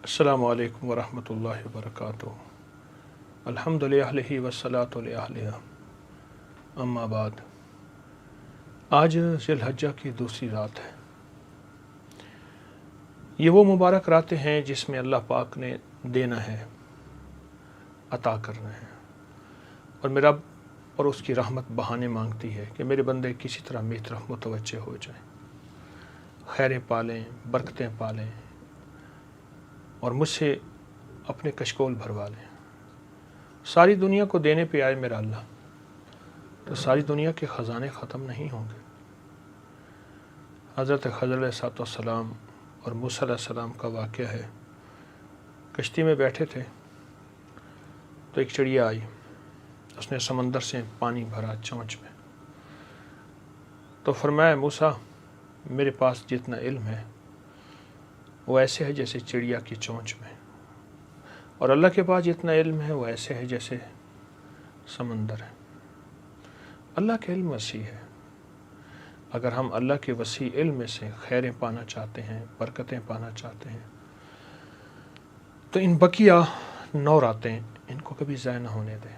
السلام علیکم ورحمۃ اللہ وبرکاتہ۔ الحمد للہ والصلاۃ علیہ اما بعد۔ آج ذی الحجہ کی دوسری رات ہے۔ یہ وہ مبارک راتیں ہیں جس میں اللہ پاک نے دینا ہے، عطا کرنا ہے، اور میرا رب اور اس کی رحمت بہانے مانگتی ہے کہ میرے بندے کسی طرح میری طرف متوجہ ہو جائیں، خیریں پالیں، برکتیں پالیں، اور مجھ سے اپنے کشکول بھروا لیں۔ ساری دنیا کو دینے پہ آئے میرا اللہ، تو ساری دنیا کے خزانے ختم نہیں ہوں گے۔ حضرت خضر علیہ السلام اور موسیٰ علیہ السلام کا واقعہ ہے۔ کشتی میں بیٹھے تھے تو ایک چڑیا آئی، اس نے سمندر سے پانی بھرا چونچ میں، تو فرمایا موسیٰ میرے پاس جتنا علم ہے وہ ایسے ہے جیسے چڑیا کی چونچ میں، اور اللہ کے پاس جتنا علم ہے وہ ایسے ہے جیسے سمندر ہے۔ اللہ کا علم وسیع ہے۔ اگر ہم اللہ کے وسیع علم میں سے خیریں پانا چاہتے ہیں، برکتیں پانا چاہتے ہیں، تو ان بقیہ 9 راتیں ان کو کبھی ضائع نہ ہونے دیں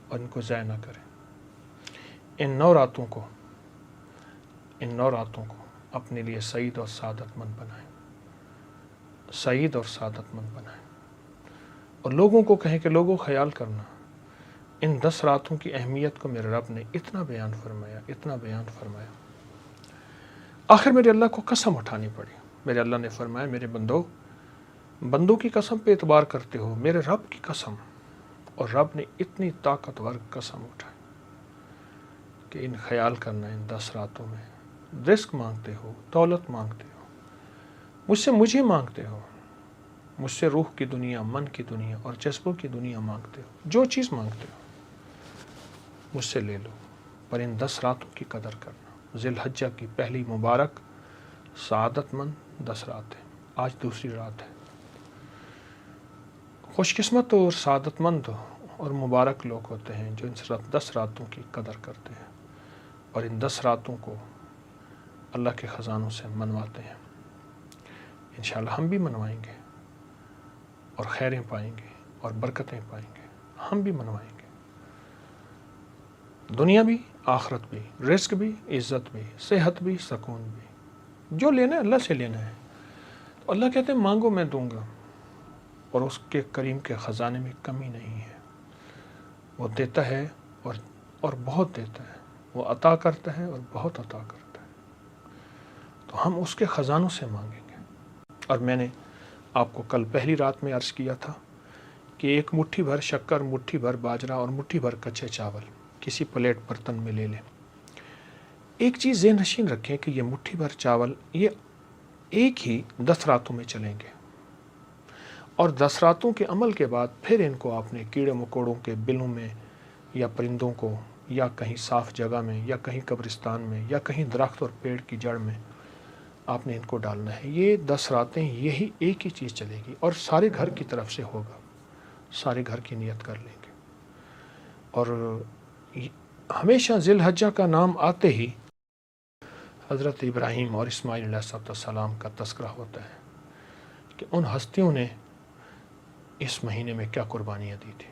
اور ان کو ضائع نہ کریں۔ ان 9 راتوں کو اپنے لیے سعید اور سعادت مند بنائیں، سعید اور سعادت مند بنائیں، اور لوگوں کو کہیں کہ لوگوں خیال کرنا، ان 10 راتوں کی اہمیت کو میرے رب نے اتنا بیان فرمایا۔ آخر میرے اللہ کو قسم اٹھانی پڑی۔ میرے اللہ نے فرمایا میرے بندوں کی قسم پہ اعتبار کرتے ہو، میرے رب کی قسم، اور رب نے اتنی طاقتور قسم اٹھائی کہ ان خیال کرنا ان 10 راتوں میں رزق مانگتے ہو، دولت مانگتے ہو، مجھے مانگتے ہو، مجھ سے روح کی دنیا، من کی دنیا اور جذبوں کی دنیا مانگتے ہو، جو چیز مانگتے ہو مجھ سے لے لو، پر ان 10 راتوں کی قدر کرنا۔ ذی الحجہ کی پہلی مبارک سعادت مند 10 رات ہے، آج دوسری رات ہے۔ خوش قسمت اور سعادت مند اور مبارک لوگ ہوتے ہیں جو ان 10 راتوں کی قدر کرتے ہیں اور ان 10 راتوں کو اللہ کے خزانوں سے منواتے ہیں۔ انشاءاللہ ہم بھی منوائیں گے اور خیریں پائیں گے اور برکتیں پائیں گے، ہم بھی منوائیں گے، دنیا بھی، آخرت بھی، رزق بھی، عزت بھی، صحت بھی، سکون بھی، جو لینا ہے اللہ سے لینا ہے۔ تو اللہ کہتے ہیں مانگو میں دوں گا، اور اس کے کریم کے خزانے میں کمی نہیں ہے۔ وہ دیتا ہے اور بہت دیتا ہے، وہ عطا کرتا ہے اور بہت عطا کرتا ہے، تو ہم اس کے خزانوں سے مانگیں گے۔ اور میں نے آپ کو کل پہلی رات میں عرض کیا تھا کہ ایک مٹھی بھر شکر، مٹھی بھر باجرہ اور مٹھی بھر کچے چاول کسی پلیٹ برتن میں لے لیں۔ ایک چیز ذہن نشین رکھیں کہ یہ مٹھی بھر چاول یہ ایک ہی 10 راتوں میں چلیں گے، اور 10 راتوں کے عمل کے بعد پھر ان کو آپ نے کیڑے مکوڑوں کے بلوں میں یا پرندوں کو یا کہیں صاف جگہ میں یا کہیں قبرستان میں یا کہیں درخت اور پیڑ کی جڑ میں آپ نے ان کو ڈالنا ہے۔ یہ 10 راتیں یہی ایک ہی چیز چلے گی، اور سارے گھر کی طرف سے ہوگا، سارے گھر کی نیت کر لیں گے۔ اور ہمیشہ ذی الحجہ کا نام آتے ہی حضرت ابراہیم اور اسماعیل علیہ السلام کا تذکرہ ہوتا ہے کہ ان ہستیوں نے اس مہینے میں کیا قربانیاں دی تھی،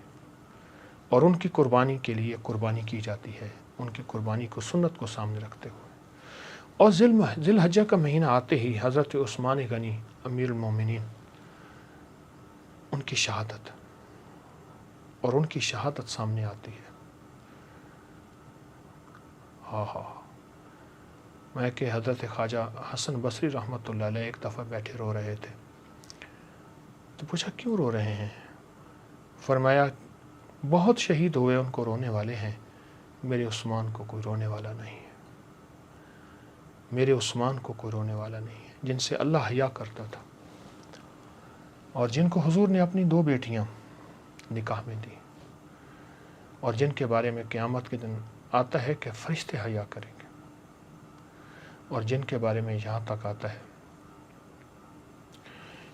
اور ان کی قربانی کے لیے قربانی کی جاتی ہے، ان کی قربانی کو، سنت کو سامنے رکھتے ہوئے۔ اور ذی الحجہ کا مہینہ آتے ہی حضرت عثمان غنی امیر المومنین ان کی شہادت سامنے آتی ہے۔ میں کہ حضرت خواجہ حسن بصری رحمۃ اللہ علیہ ایک دفعہ بیٹھے رو رہے تھے، تو پوچھا کیوں رو رہے ہیں؟ فرمایا بہت شہید ہوئے، ان کو رونے والے ہیں، میرے عثمان کو کوئی رونے والا نہیں ہے، میرے عثمان کو کوئی رونے والا نہیں ہے، جن سے اللہ حیا کرتا تھا، اور جن کو حضور نے اپنی 2 بیٹیاں نکاح میں دی، اور جن کے بارے میں قیامت کے دن آتا ہے کہ فرشتے حیا کریں گے، اور جن کے بارے میں یہاں تک آتا ہے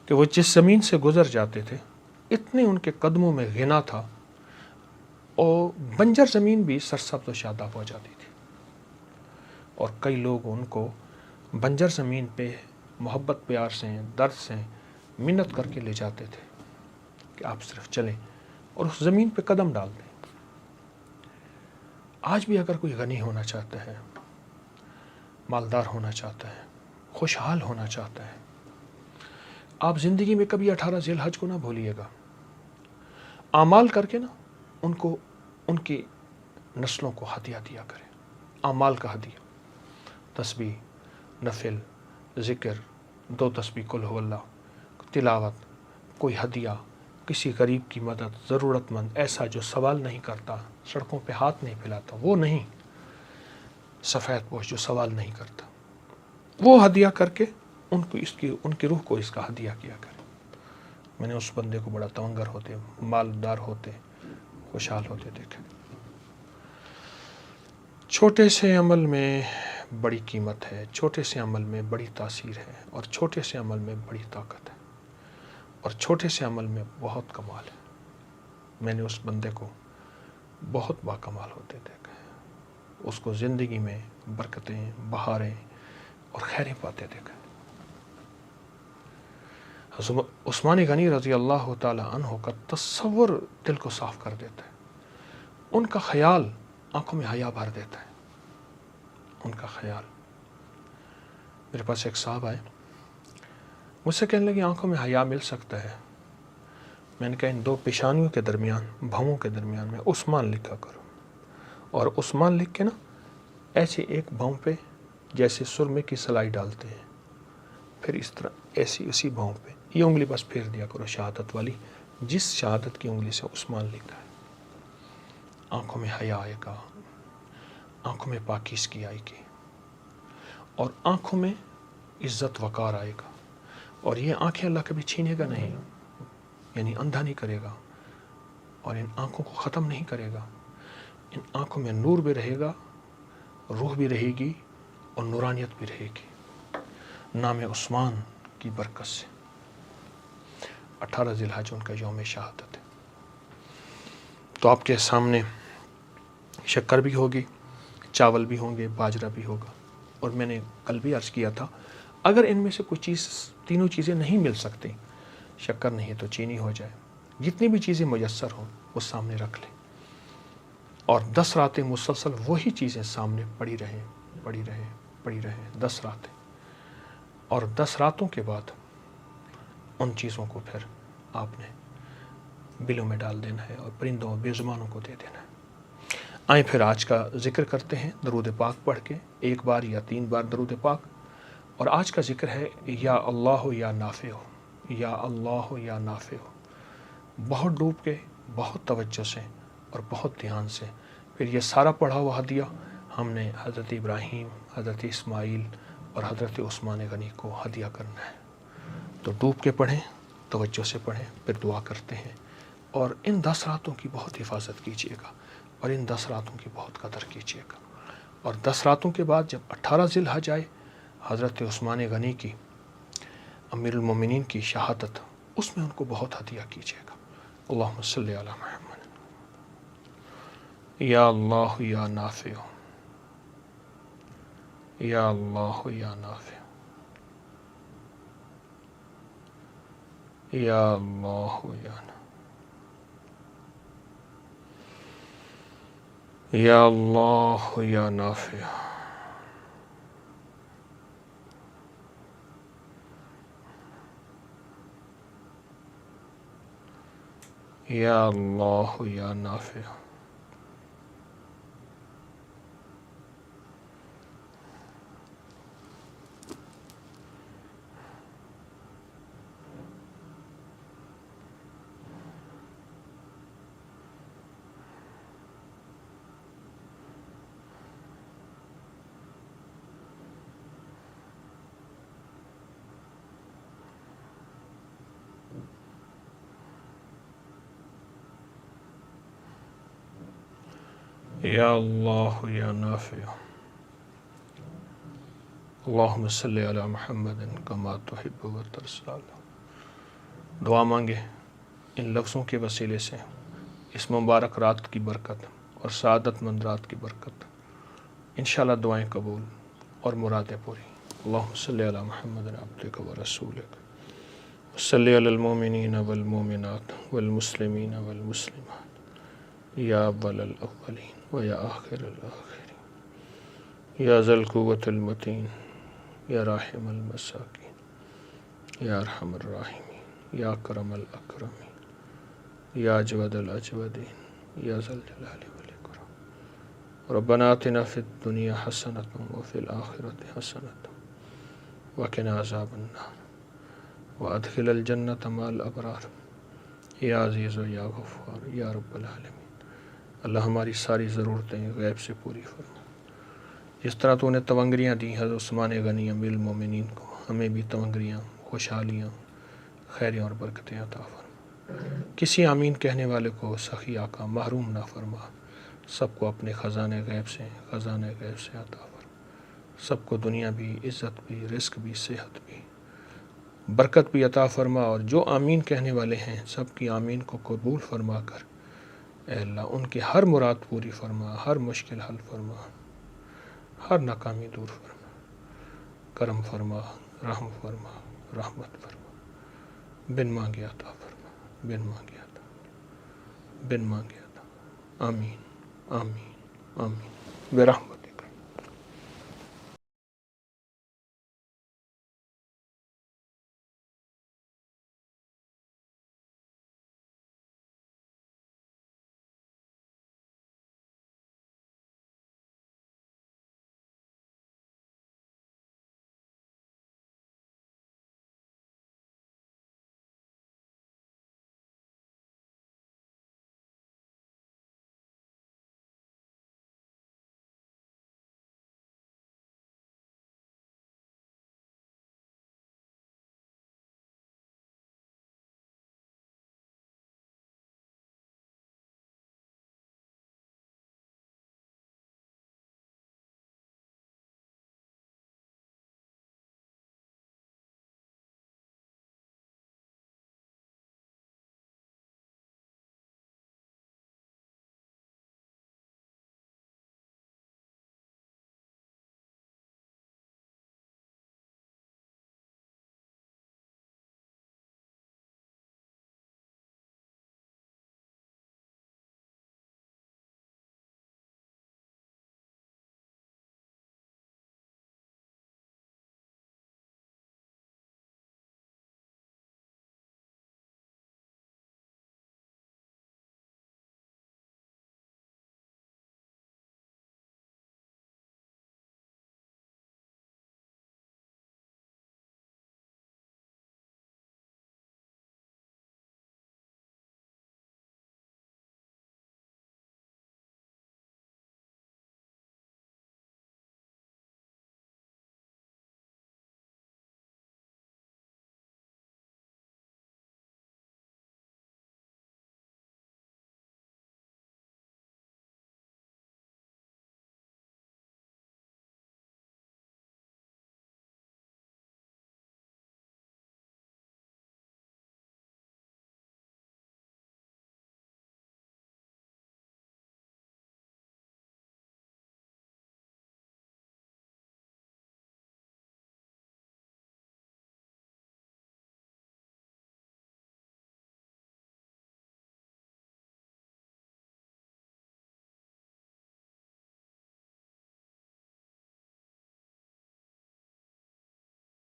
کہ وہ جس زمین سے گزر جاتے تھے اتنے ان کے قدموں میں غنا تھا، اور بنجر زمین بھی سرسبز و شاداب ہو جاتی تھی، اور کئی لوگ ان کو بنجر زمین پہ محبت پیار سے، درد سے منت کر کے لے جاتے تھے کہ آپ صرف چلیں اور اس زمین پہ قدم ڈال دیں۔ آج بھی اگر کوئی غنی ہونا چاہتا ہے، مالدار ہونا چاہتا ہے، خوشحال ہونا چاہتا ہے، آپ زندگی میں کبھی 18 ذی الحج کو نہ بھولیے گا۔ اعمال کر کے نا ان کی نسلوں کو ہدیہ دیا کریں، اعمال کا ہدیہ، تسبیح، نفل، ذکر، 2 تسبیح قل هو اللہ، تلاوت، کوئی ہدیہ، کسی غریب کی مدد، ضرورت مند، ایسا جو سوال نہیں کرتا، سڑکوں پہ ہاتھ نہیں پھیلاتا، وہ نہیں، سفید پوش جو سوال نہیں کرتا، وہ ہدیہ کر کے ان کی روح کو اس کا ہدیہ کیا کرے۔ میں نے اس بندے کو بڑا تونگر ہوتے، مالدار ہوتے، خوشحال ہوتے دیکھا۔ چھوٹے سے عمل میں بڑی قیمت ہے، چھوٹے سے عمل میں بڑی تاثیر ہے، اور چھوٹے سے عمل میں بڑی طاقت ہے، اور چھوٹے سے عمل میں بہت کمال ہے۔ میں نے اس بندے کو بہت باکمال ہوتے دیکھا ہے، اس کو زندگی میں برکتیں، بہاریں اور خیریں پاتے دیکھا ہے۔ عثمان غنی رضی اللہ تعالی عنہ کا تصور دل کو صاف کر دیتا ہے، ان کا خیال آنکھوں میں حیا بھر دیتا ہے، ان کا خیال۔ میرے پاس ایک صاحب آئے، مجھ سے کہنے لگے آنکھوں میں حیا مل سکتا ہے؟ میں نے کہا ان 2 پیشانیوں کے درمیان، بھووں کے درمیان میں عثمان لکھا کرو، اور عثمان لکھ کے نا ایسے ایک بھوں پہ جیسے سرمے کی سلائی ڈالتے ہیں، پھر اس طرح ایسی اسی بھوں پہ یہ انگلی بس پھیر دیا کرو شہادت والی، جس شہادت کی انگلی سے عثمان لکھا ہے۔ آنکھوں میں حیا آئے گا، آنکھوں میں پاکیزگی آئے گی، اور آنکھوں میں عزت وقار آئے گا، اور یہ آنکھیں اللہ کبھی چھینے گا نہیں، یعنی اندھا نہیں کرے گا، اور ان آنکھوں کو ختم نہیں کرے گا۔ ان آنکھوں میں نور بھی رہے گا، روح بھی رہے گی، اور نورانیت بھی رہے گی، نام عثمان کی برکت سے۔ 18 ذی الحج ان کا یوم شہادت ہے۔ تو آپ کے سامنے شکر بھی ہوگی، چاول بھی ہوں گے، باجرہ بھی ہوگا، اور میں نے کل بھی عرض کیا تھا اگر ان میں سے کوئی چیز، تینوں چیزیں نہیں مل سکتی، شکر نہیں تو چینی ہو جائے، جتنی بھی چیزیں میسر ہوں وہ سامنے رکھ لیں، اور 10 راتیں مسلسل وہی چیزیں سامنے پڑی رہیں 10 راتیں، اور 10 راتوں کے بعد ان چیزوں کو پھر آپ نے بلوں میں ڈال دینا ہے اور پرندوں بے زبانوں کو دے دینا ہے۔ آئیں پھر آج کا ذکر کرتے ہیں درود پاک پڑھ کے، 1 بار یا 3 بار درود پاک، اور آج کا ذکر ہے یا اللہ یا نافع ہو، یا اللہ یا نافع ہو، بہت ڈوب کے، بہت توجہ سے اور بہت دھیان سے۔ پھر یہ سارا پڑھا ہوا ہدیہ ہم نے حضرت ابراہیم، حضرت اسماعیل اور حضرت عثمان غنی کو ہدیہ کرنا ہے۔ تو ڈوب کے پڑھیں، توجہ سے پڑھیں، پھر دعا کرتے ہیں، اور ان 10 راتوں کی بہت حفاظت کیجیے گا، اور ان 10 راتوں کی بہت قدر کیجیے گا۔ اور 10 راتوں کے بعد جب 18 ذی الحج آئے، حضرت عثمان غنی کی، امیر المومنین کی شہادت، اس میں ان کو بہت ہدیہ کیجیے گا۔ اللہم صلی علی محمد۔ یا اللہ یا نافع، یا اللہ یا نافع، یا اللہ یا نافع، یا اللہ یا نافع، یا اللہ یا نافع۔ یا اللہ یا نافع۔ اللہم صلی علی محمد کما تحب و ترضی۔ دعا مانگے ان لفظوں کے وسیلے سے، اس مبارک رات کی برکت اور سعادت مند رات کی برکت، انشاءاللہ دعائیں قبول اور مرادیں پوری۔ اللہم صلی علی محمد عبدک و رسولک صلی علی المومنین والمومنات والمسلمین والمسلمات یا اول الاولین و یا آخر الاخرین یا ذا القوة المتین یا راحم المساکین یا ارحم الراحمین یا اکرم الاکرمین یا اجود الاجودین یا ذا الجلال والاکرام ربنا آتنا فی الدنیا حسنۃ وفی الآخرۃ حسنۃ وقنا عذاب النار وادخل الجنۃ مع الابرار یا عزیز و یا غفار یا رب العالمین۔ اللہ ہماری ساری ضرورتیں غیب سے پوری فرما۔ جس طرح تو نے تونگریاں دی حضرت عثمان غنی امیر المومنین کو، ہمیں بھی تونگریاں، خوشحالیاں، خیریاں اور برکتیں عطا فرما۔ کسی آمین کہنے والے کو سخی آقا محروم نہ فرما۔ سب کو اپنے خزانے غیب سے عطا فرما۔ سب کو دنیا بھی، عزت بھی، رزق بھی، صحت بھی، برکت بھی عطا فرما، اور جو آمین کہنے والے ہیں سب کی آمین کو قبول فرما کر اے اللہ ان کی ہر مراد پوری فرما، ہر مشکل حل فرما، ہر ناکامی دور فرما، کرم فرما، رحم فرما، رحمت فرما، بن مانگے عطا فرما، بن مانگے عطا، بن مانگے عطا۔ آمین آمین آمین برحمت